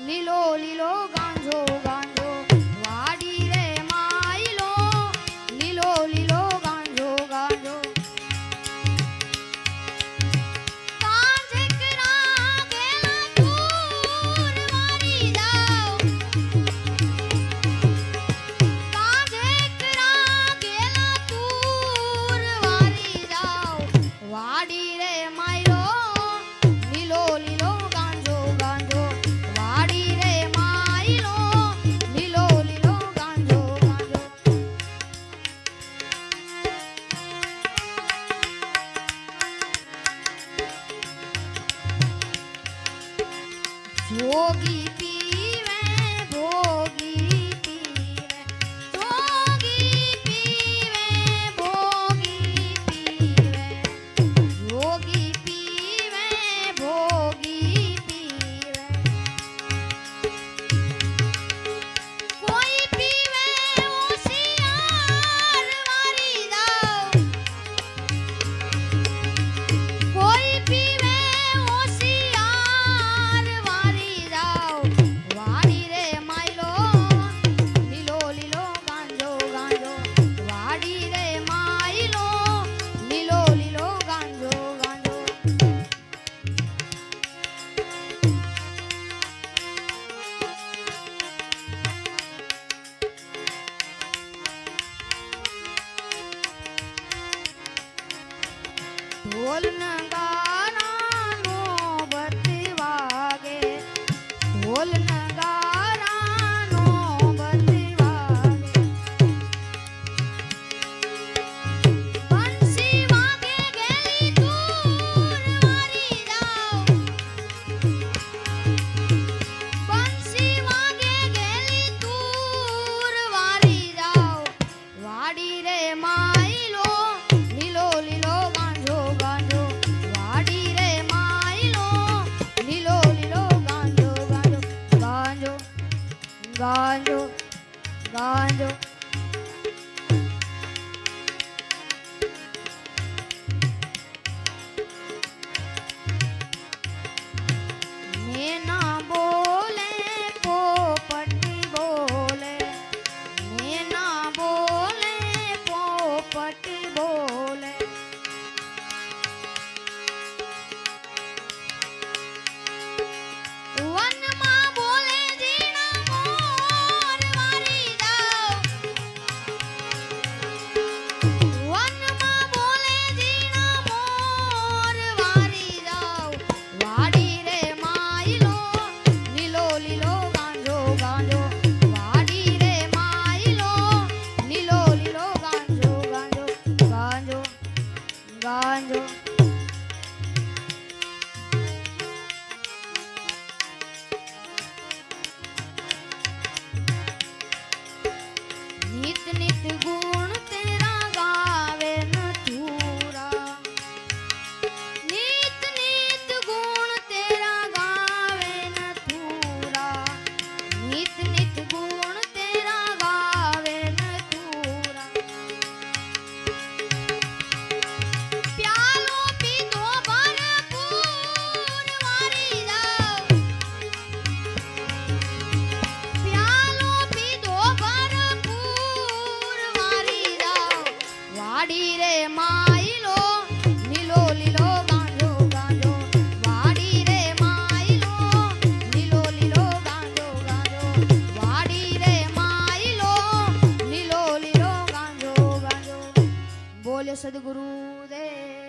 લીલો લીલો ગાંજો ગાંજો વાડી રે માયલો લીલો લીલો ગાંજો ગાંજો વાડી રે માયલો લીલો લીલો ગાંજો ગાંજો વાડી રે માયલો લીલો લીલો ગાંજો ગાંજો જોગી પીવે ભોગી પીવે જોગી પીવે ભોગી પીવે યોગી પીવે ભોગી પીવે કોઈ પીવે હોશિયાર વારી જાવ કોઈ પીવે હોશિયાર વારી જાવ વાડી રે માયલો લીલો લીલો ગાંજો ગાંજો વાડી રે માયલો લીલો લીલો ગાંજો ગાંજો ઢોલ નગારાનો બત્તી વાગે ઢોલ નગારાનો બત્તી વાગે બંસી વાગે ગેલી દૂર વારી જાવ બંસી વાગે ગેલી દૂર વારી જાવ વાડી રે માયલો લીલો લીલો ગાંજો ગાંજો વાડી રે માયલો લીલો લીલો ગાંજો ગાંજો ગાંજો ગાંજો ગાંજો મેના બોલે પોપટી બોલે મેના બોલે પોપટી બોલે વનમાં બોલે ઝીણા મોર વારી જાવ વનમાં બોલે ઝીણા મોર વારી જાવ વાડી રે માયલો લીલો લીલો ગાંજો ગાંજો વાડી રે માયલો લીલો લીલો ગાંજો ગાંજો ગાંજો ગાંજો नित नित गुण तेरा गावे नथुरा नित नित गुण तेरा गावे नथुरा नित नित गुण तेरा गावे नथुरा प्यालो पीधो भरपूर वारी जाव प्यालो पीधो भरपूर वारी जाव વાડી રે માયલો લીલો લીલો ગાંજો ગાંજો વાડી રે માયલો લીલો લીલો ગાંજો ગાંજો વાડી રે માયલો લીલો લીલો ગાંજો ગાંજો બોલે સદગુરુ દેવ